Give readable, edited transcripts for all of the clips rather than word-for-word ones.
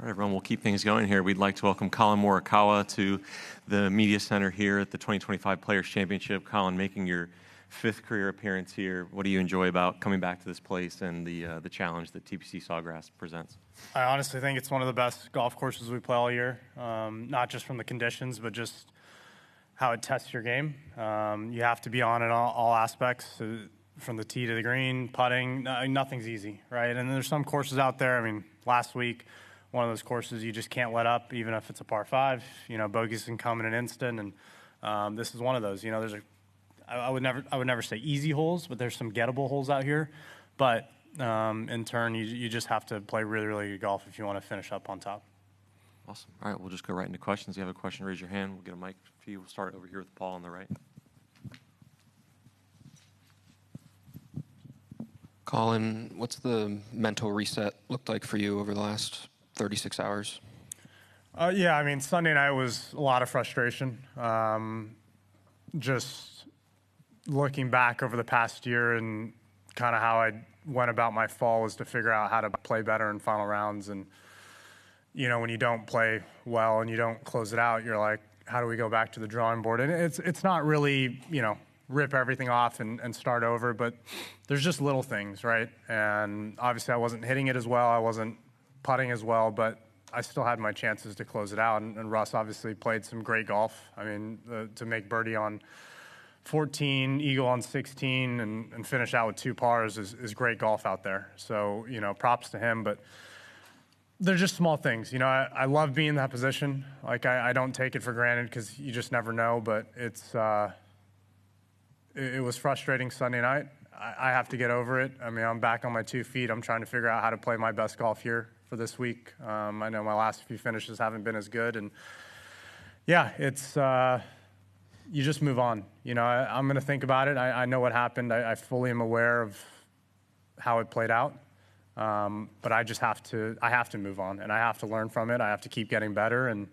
right, everyone, we'll keep things going here. We'd like to welcome Collin Morikawa to the Media Center here at the 2025 Players Championship. Collin, making your 5th career appearance here. What do you enjoy about coming back to this place and the challenge that TPC Sawgrass presents? I honestly think it's one of the best golf courses we play all year, not just from the conditions, but just how it tests your game. You have to be on in all aspects, from the tee to the green, putting. Nothing's easy, right? And there's some courses out there. I mean, last week, one of those courses you just can't let up, even if it's a par 5. You know, bogeys can come in an instant, and this is one of those. You know, I would never say easy holes, but there's some gettable holes out here. But in turn, you just have to play really, really good golf if you want to finish up on top. Awesome. All right, we'll just go right into questions. If you have a question, raise your hand. We'll get a mic for you. We'll start over here with Paul on the right. Collin, what's the mental reset looked like for you over the last 36 hours? Yeah, I mean, Sunday night was a lot of frustration. Just looking back over the past year and kind of how I went about my fall was to figure out how to play better in final rounds. And, you know, when you don't play well and you don't close it out, you're like, how do we go back to the drawing board? And it's not really, you know, rip everything off and start over, but there's just little things, right? And obviously I wasn't hitting it as well. I wasn't putting as well, but I still had my chances to close it out. And Russ obviously played some great golf. I mean, to make birdie on 14, eagle on 16, and finish out with 2 pars is great golf out there. So, you know, props to him, but they're just small things. You know, I love being in that position. Like, I don't take it for granted because you just never know, but it was frustrating Sunday night. I have to get over it. I mean, I'm back on my 2 feet. I'm trying to figure out how to play my best golf here for this week. I know my last few finishes haven't been as good. And, yeah, it's you just move on. You know, I'm going to think about it. I know what happened. I fully am aware of how it played out. But I just have to move on, and I have to learn from it. I have to keep getting better. And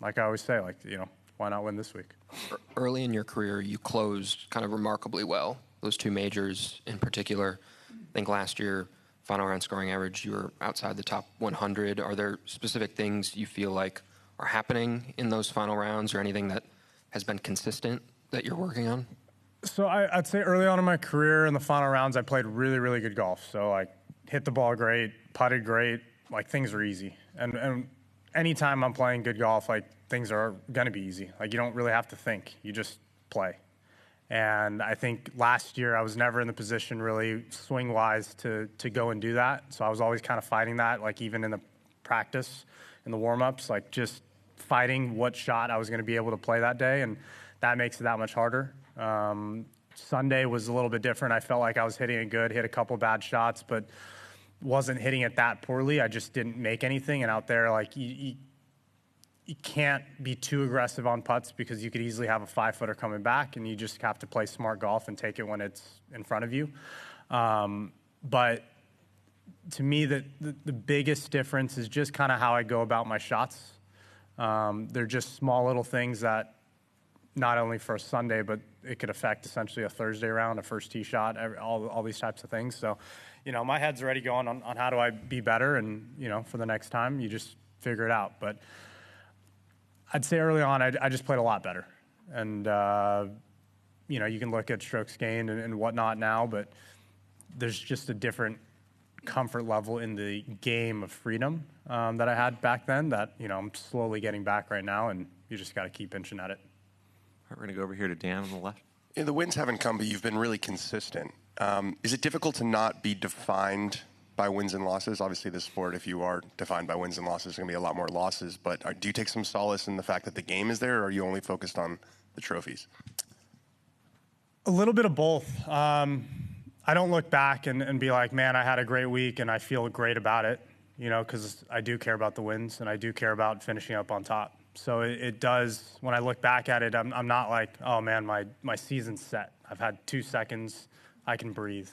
like I always say, like, you know, why not win this week? Early in your career, you closed kind of remarkably well. Those 2 majors in particular. I think last year, final round scoring average, you were outside the top 100. Are there specific things you feel like are happening in those final rounds, or anything that has been consistent that you're working on? So I'd say early on in my career, in the final rounds, I played really, really good golf. So, like, hit the ball great, putted great, like, things are easy. And anytime I'm playing good golf, like, things are going to be easy. Like, you don't really have to think. You just play. And I think last year I was never in the position really swing-wise to go and do that. So I was always kind of fighting that, like, even in the practice, in the warm-ups, like, just fighting what shot I was going to be able to play that day. And that makes it that much harder. Sunday was a little bit different. I felt like I was hitting it good, hit a couple bad shots, but wasn't hitting it that poorly. I just didn't make anything. And out there, like, you can't be too aggressive on putts because you could easily have a 5-footer coming back, and you just have to play smart golf and take it when it's in front of you. But to me, the biggest difference is just kind of how I go about my shots. They're just small little things that not only for a Sunday, but it could affect essentially a Thursday round, a first tee shot, all these types of things. So, you know, my head's already going on how do I be better, and, you know, for the next time, you just figure it out. But I'd say early on, I just played a lot better. And, you know, you can look at strokes gained and whatnot now, but there's just a different comfort level in the game of freedom that I had back then that, you know, I'm slowly getting back right now, and you just got to keep inching at it. All right, we're going to go over here to Dan on the left. Yeah, the wins haven't come, but you've been really consistent. Is it difficult to not be defined by wins and losses? Obviously, this sport, if you are defined by wins and losses, there's going to be a lot more losses. But do you take some solace in the fact that the game is there, or are you only focused on the trophies? A little bit of both. I don't look back and be like, man, I had a great week and I feel great about it, you know, because I do care about the wins and I do care about finishing up on top. So it does, when I look back at it, I'm not like, oh man, my season's set. I've had 2 seconds, I can breathe.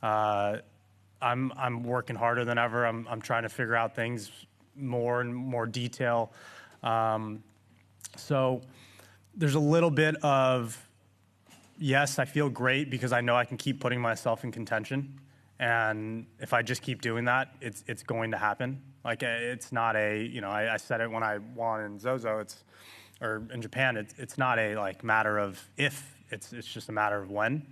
I'm working harder than ever. I'm trying to figure out things more and more detail. So there's a little bit of, yes, I feel great because I know I can keep putting myself in contention. And if I just keep doing that, it's going to happen. Like, it's not a, I said it when I won in Zozo, or in Japan, it's not a, like, matter of if, it's just a matter of when.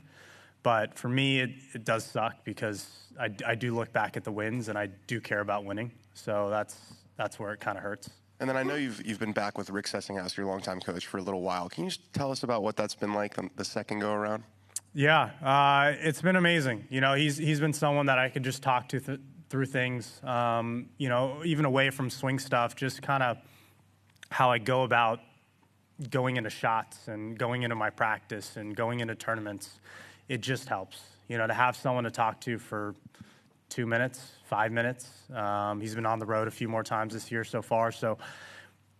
But for me, it does suck because I do look back at the wins and I do care about winning. So that's where it kind of hurts. And then I know you've been back with Rick Sessinghaus, your longtime coach, for a little while. Can you just tell us about what that's been like the second go around? Yeah, it's been amazing. He's been someone that I could just talk to through things. Even away from swing stuff, just kind of how I go about going into shots and going into my practice and going into tournaments. It just helps, to have someone to talk to for 2 minutes, 5 minutes. He's been on the road a few more times this year so far, so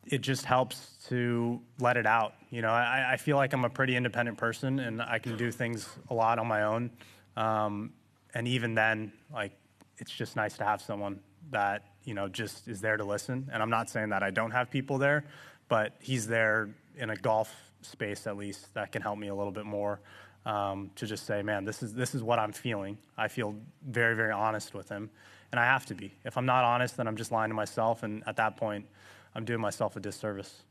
it just helps to let it out. I feel like I'm a pretty independent person, and I can do things a lot on my own. And even then, like, it's just nice to have someone that, just is there to listen. And I'm not saying that I don't have people there, but he's there in a golf space, at least, that can help me a little bit more. To just say, man, this is what I'm feeling. I feel very, very honest with him, and I have to be. If I'm not honest, then I'm just lying to myself, and at that point, I'm doing myself a disservice.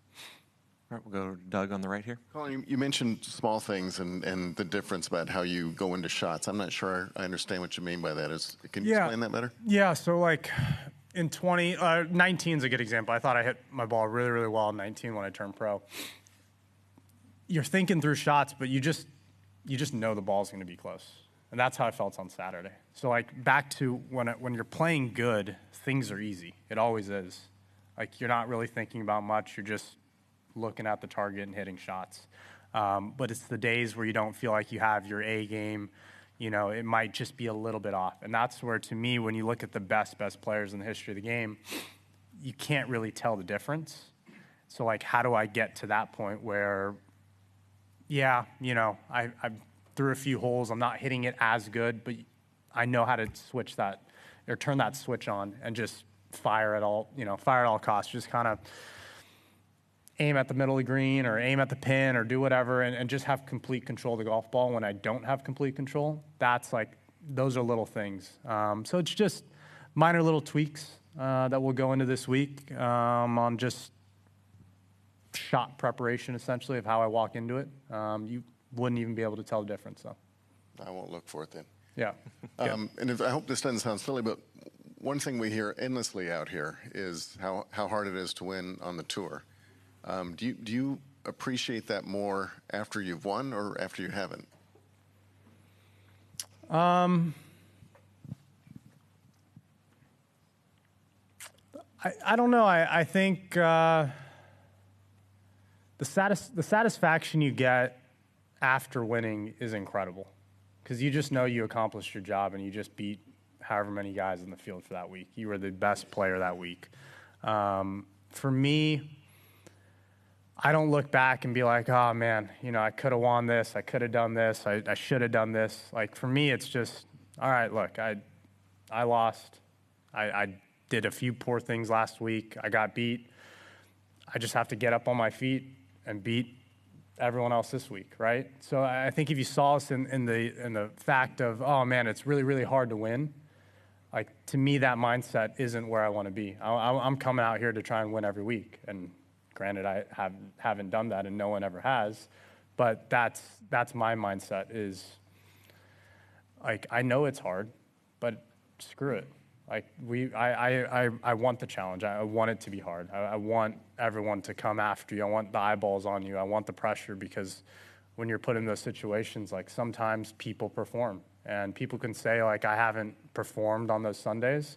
All right, we'll go to Doug on the right here. Collin, you mentioned small things and the difference about how you go into shots. I'm not sure I understand what you mean by that. Can you explain that better? Yeah, so like in 19 is a good example. I thought I hit my ball really, really well in 19 when I turned pro. You're thinking through shots, but you just know the ball's going to be close. And that's how I felt on Saturday. So, like, back to when you're playing good, things are easy. It always is. Like, you're not really thinking about much. You're just looking at the target and hitting shots. But it's the days where you don't feel like you have your A game. It might just be a little bit off. And that's where, to me, when you look at the best players in the history of the game, you can't really tell the difference. So, like, how do I get to that point where, yeah, I threw a few holes. I'm not hitting it as good, but I know how to switch that or turn that switch on and just fire at all costs. Just kind of aim at the middle of the green or aim at the pin or do whatever and just have complete control of the golf ball when I don't have complete control. That's like, those are little things. So it's just minor little tweaks that will go into this week on just shot preparation, essentially, of how I walk into it. You wouldn't even be able to tell the difference, though. I won't look for it then. Yeah. And I hope this doesn't sound silly, but one thing we hear endlessly out here is how hard it is to win on the tour. Do you appreciate that more after you've won or after you haven't? I don't know. I think the satisfaction you get after winning is incredible, because you just know you accomplished your job and you just beat however many guys in the field for that week. You were the best player that week. For me, I don't look back and be like, oh man, I could have won this, I could have done this, I should have done this. Like, for me, it's just, all right, look, I lost. I did a few poor things last week. I got beat. I just have to get up on my feet and beat everyone else this week, right? So I think if you saw us in the fact of, oh man, it's really, really hard to win, like, to me, that mindset isn't where I want to be. I'm coming out here to try and win every week. And granted, I haven't done that and no one ever has, but that's my mindset is, like, I know it's hard, but screw it. Like, I want the challenge. I want it to be hard. I want everyone to come after you. I want the eyeballs on you. I want the pressure, because when you're put in those situations, like, sometimes people perform. And people can say, like, I haven't performed on those Sundays.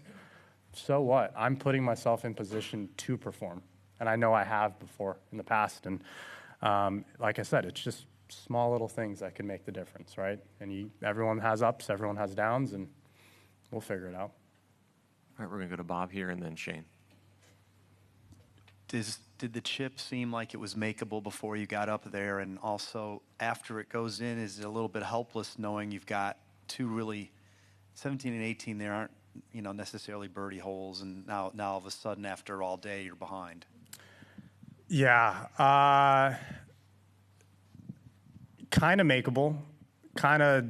So what? I'm putting myself in position to perform. And I know I have before in the past. And like I said, it's just small little things that can make the difference, right? And everyone has ups, everyone has downs, and we'll figure it out. All right, we're going to go to Bob here and then Shane. Did the chip seem like it was makeable before you got up there? And also, after it goes in, is it a little bit helpless knowing you've got two really, 17 and 18, there aren't, necessarily birdie holes, and now all of a sudden, after all day, you're behind? Yeah. Kind of makeable. Kind of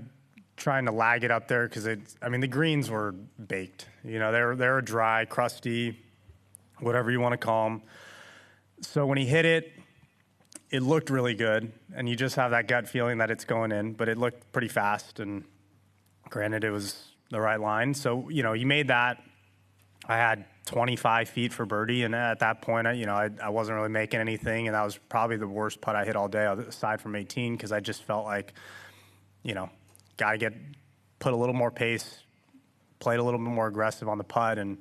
trying to lag it up there, because the greens were baked. They were dry, crusty. whatever you want to call them. So when he hit it, it looked really good, and you just have that gut feeling that it's going in, but it looked pretty fast, and granted, it was the right line. So, you made that. I had 25 feet for birdie, and at that point, I wasn't really making anything, and that was probably the worst putt I hit all day, aside from 18, because I just felt like, got to put a little more pace, played a little bit more aggressive on the putt, and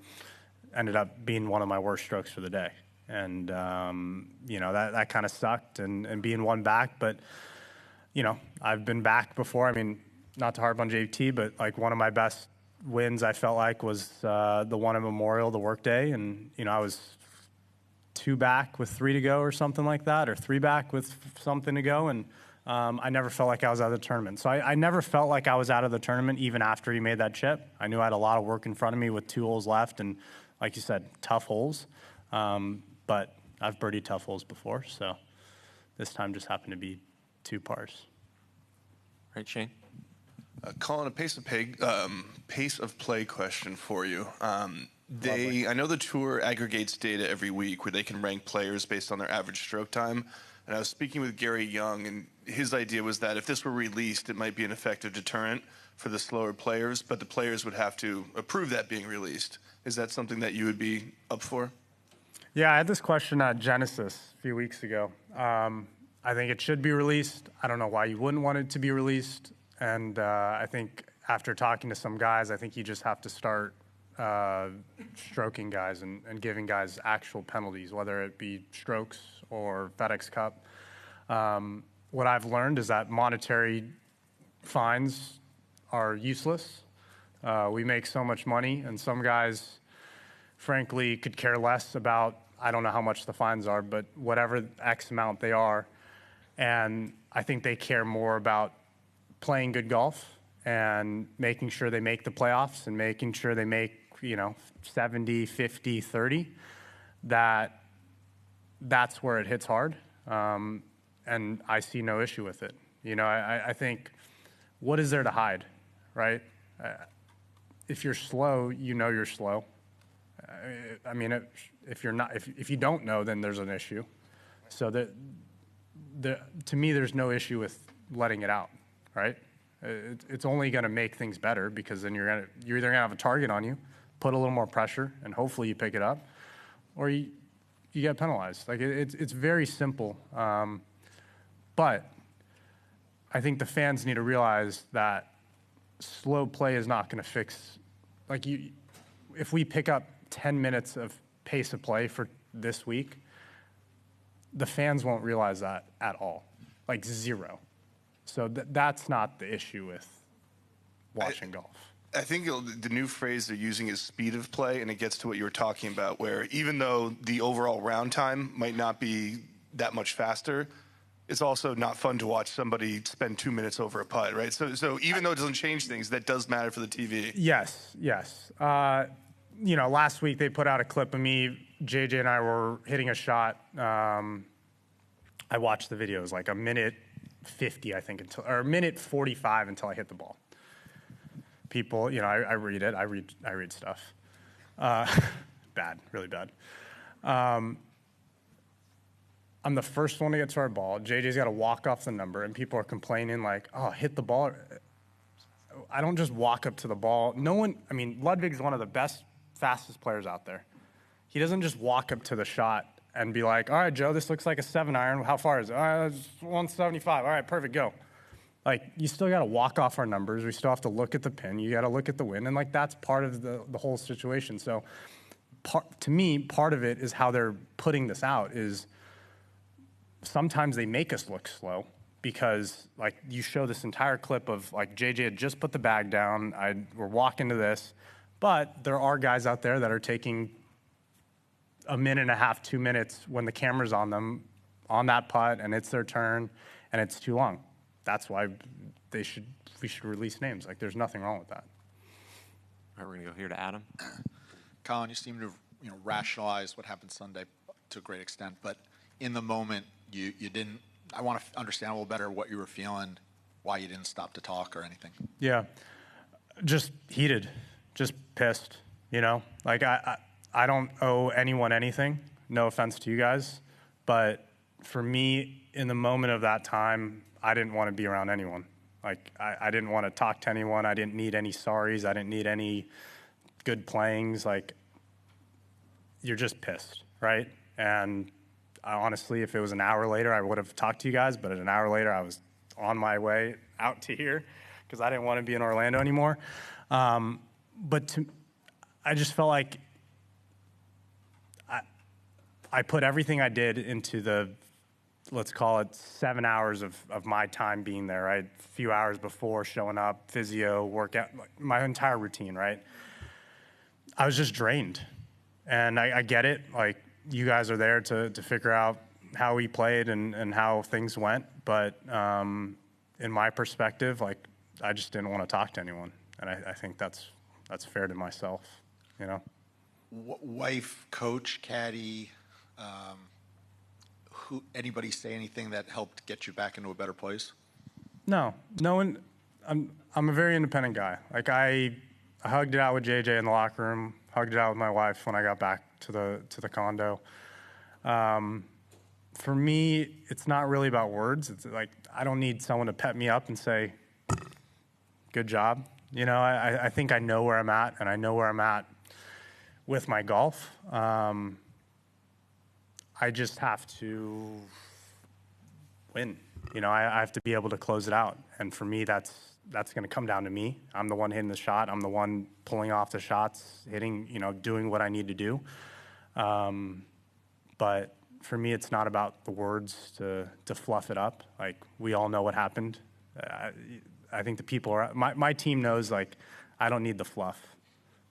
ended up being one of my worst strokes for the day. And, that kind of sucked, and being one back. But, I've been back before. I mean, not to harp on JT, but like one of my best wins I felt like was the one at Memorial, the work day. And, I was 2 back with 3 to go or something like that, or 3 back with something to go. And I never felt like I was out of the tournament. So I never felt like I was out of the tournament even after he made that chip. I knew I had a lot of work in front of me with 2 holes left. And like you said, tough holes. But I've birdied tough holes before, so this time just happened to be 2 pars. Right, Shane? Collin, a pace of play question for you. I know the tour aggregates data every week where they can rank players based on their average stroke time. And I was speaking with Gary Young, and his idea was that if this were released, it might be an effective deterrent for the slower players, but the players would have to approve that being released. Is that something that you would be up for? Yeah, I had this question at Genesis a few weeks ago. I think it should be released. I don't know why you wouldn't want it to be released. And I think after talking to some guys, I think you just have to start stroking guys and giving guys actual penalties, whether it be strokes or FedEx Cup. What I've learned is that monetary fines are useless. We make so much money, and some guys, frankly, could care less about, I don't know how much the fines are, but whatever X amount they are. And I think they care more about playing good golf and making sure they make the playoffs and making sure they make, 70, 50, 30. That's where it hits hard. And I see no issue with it. I think, what is there to hide, right? If you're slow, you're slow. I mean, if you're not, if you don't know, then there's an issue. So to me, there's no issue with letting it out, right? It's only going to make things better, because then you're either going to have a target on you, put a little more pressure, and hopefully you pick it up, or you get penalized. Like it's very simple. But I think the fans need to realize that slow play is not going to fix. If we pick up 10 minutes of pace of play for this week, the fans won't realize that at all, like 0. So that's not the issue with watching golf. I think the new phrase they're using is speed of play, and it gets to what you were talking about, where even though the overall round time might not be that much faster, it's also not fun to watch somebody spend 2 minutes over a putt, right? So even though it doesn't change things, that does matter for the TV. Yes. Last week they put out a clip of me. JJ and I were hitting a shot. I watched the video. It was like a minute 50, I think, or a minute 45 until I hit the ball. People, I read it. I read stuff. Bad, really bad. I'm the first one to get to our ball. JJ's got to walk off the number, and people are complaining like, "Oh, hit the ball." I don't just walk up to the ball. Ludwig's one of the best, fastest players out there. He doesn't just walk up to the shot and be like, "All right, Joe, this looks like a 7-iron. How far is it?" "All right, it's 175. All right, perfect, go." Like, you still got to walk off our numbers. We still have to look at the pin. You got to look at the wind, and that's part of the whole situation. So, to me, part of it is how they're putting this out is sometimes they make us look slow, because you show this entire clip of JJ had just put the bag down. We're walking to this, but there are guys out there that are taking a minute and a half, 2 minutes when the camera's on them on that putt, and it's their turn, and it's too long. That's why we should release names. There's nothing wrong with that. All right, we're gonna go here to Adam. Collin, you seem to rationalize what happened Sunday to a great extent, but in the moment, you didn't. I want to understand a little better what you were feeling, why you didn't stop to talk or anything. Yeah, just heated, just pissed. I don't owe anyone anything. No offense to you guys, but for me, in the moment of that time, I didn't want to be around anyone. Like, I didn't want to talk to anyone. I didn't need any sorries. I didn't need any good playings. Like, you're just pissed, right? And honestly, if it was an hour later, I would have talked to you guys, but an hour later, I was on my way out to here because I didn't want to be in Orlando anymore. I just felt like I put everything I did into the, let's call it 7 hours of my time being there, right? A few hours before showing up, physio, workout, my entire routine, right? I was just drained. And I get it. Like, you guys are there to figure out how we played and how things went. But in my perspective, like, I just didn't want to talk to anyone. And I think that's fair to myself, you know? Wife, coach, caddy, anybody say anything that helped get you back into a better place? No one. I'm a very independent guy. Like, I hugged it out with JJ in the locker room, hugged it out with my wife when I got back to the condo. For me, it's not really about words. It's like, I don't need someone to pep me up and say, good job. You know, I think I know where I'm at, and I know where I'm at with my golf. I just have to win. You know, I have to be able to close it out. And for me, that's going to come down to me. I'm the one hitting the shot. I'm the one pulling off the shots, hitting, you know, doing what I need to do. But for me, it's not about the words to fluff it up. Like, we all know what happened. I think the people are, my team knows, like, I don't need the fluff.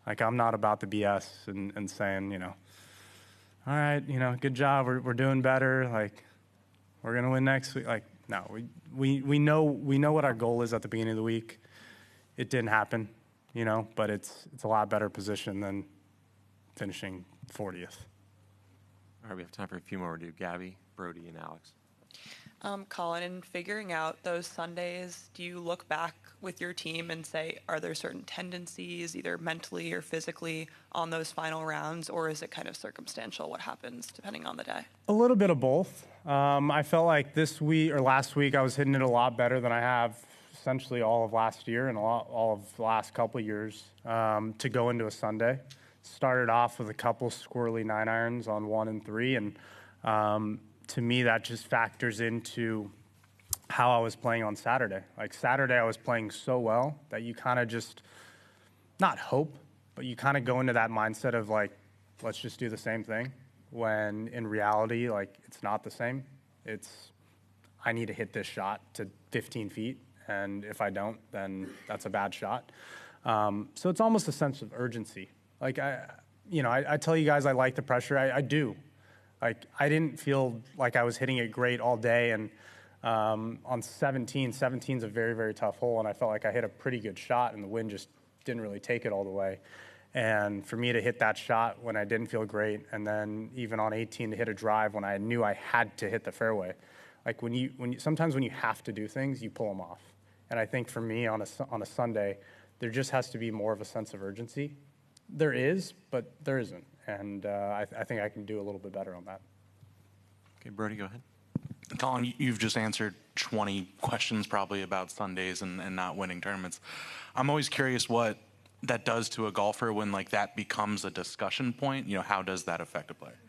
Like, I'm not about the BS and saying, you know, all right, you know, good job. We're doing better. Like, we're going to win next week. Like, no, we know what our goal is at the beginning of the week. It didn't happen, you know, but it's a lot better position than finishing 40th. All right, we have time for a few more. We'll do Gabby, Brody, and Alex. Collin, in figuring out those Sundays, do you look back with your team and say, are there certain tendencies, either mentally or physically, on those final rounds, or is it kind of circumstantial what happens depending on the day? A little bit of both. I felt like this week or last week I was hitting it a lot better than I have essentially all of last year and all of the last couple of years to go into a Sunday. Started off with a couple squirrely 9-irons on 1 and 3, and to me, that just factors into how I was playing on Saturday. Like, Saturday, I was playing so well that you kind of just, not hope, but you kind of go into that mindset of, like, let's just do the same thing, when in reality, like, it's not the same. It's, I need to hit this shot to 15 feet, and if I don't, then that's a bad shot. So it's almost a sense of urgency. Like, I tell you guys I like the pressure. I do. Like, I didn't feel like I was hitting it great all day, and on 17's a very, very tough hole, and I felt like I hit a pretty good shot, and the wind just didn't really take it all the way. And for me to hit that shot when I didn't feel great, and then even on 18 to hit a drive when I knew I had to hit the fairway, like when you sometimes when you have to do things, you pull them off. And I think for me on a Sunday, there just has to be more of a sense of urgency. There is, but there isn't. And I think I can do a little bit better on that. Okay, Brody, go ahead. Collin, you've just answered 20 questions probably about Sundays and not winning tournaments. I'm always curious what that does to a golfer when, like, that becomes a discussion point. You know, how does that affect a player?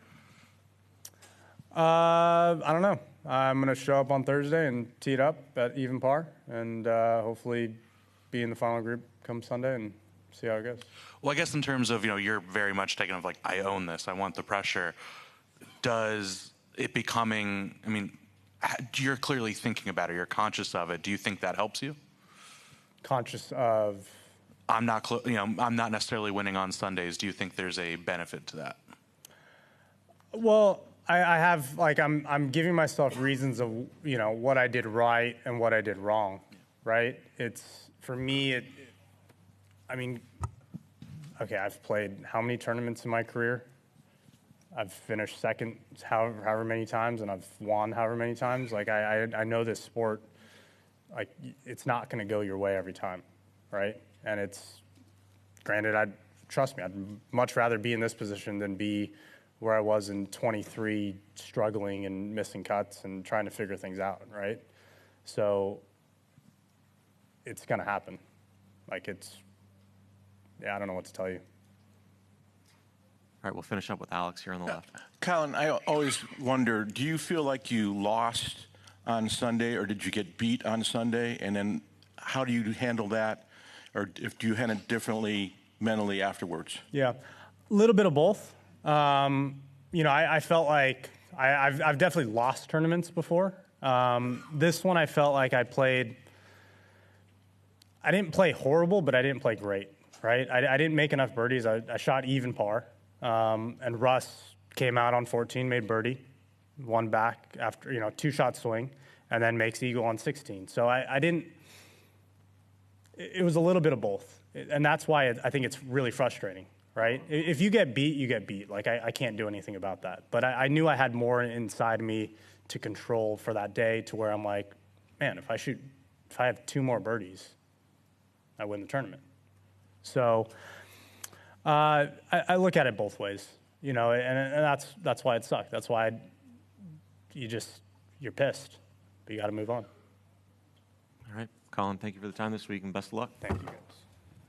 I don't know. I'm going to show up on Thursday and tee it up at even par, and hopefully be in the final group come Sunday and see how it goes. Well, I guess in terms of, you know, you're very much taken of, like, I own this, I want the pressure. Does it becoming, I mean, you're clearly thinking about it, you're conscious of it. Do you think that helps you? Conscious of? I'm not necessarily winning on Sundays. Do you think there's a benefit to that? Well, I have, like, I'm giving myself reasons of, you know, what I did right and what I did wrong, right? It's, for me, I mean, okay, I've played how many tournaments in my career? I've finished second however many times, and I've won however many times. Like, I know this sport, like, it's not going to go your way every time, right? And it's, granted, I'd trust me, I'd much rather be in this position than be where I was in 23, struggling and missing cuts and trying to figure things out, right? So it's going to happen. Like I don't know what to tell you. All right, we'll finish up with Alex here on the left. Collin, I always wonder, do you feel like you lost on Sunday, or did you get beat on Sunday? And then how do you handle that? Or do you handle it differently mentally afterwards? Yeah, a little bit of both. I felt like I've definitely lost tournaments before. This one I felt like I didn't play horrible, but I didn't play great, right? I didn't make enough birdies. I shot even par. And Russ came out on 14, made birdie, won back after, 2-shot swing, and then makes eagle on 16. So I didn't, it was a little bit of both. And that's why I think it's really frustrating, right? If you get beat, you get beat. Like, I can't do anything about that. But I knew I had more inside me to control for that day, to where I'm like, man, if I have 2 more birdies, I win the tournament. So I look at it both ways, and that's why it sucked. That's why you're pissed, but you got to move on. All right, Collin, thank you for the time this week, and best of luck. Thank you, guys.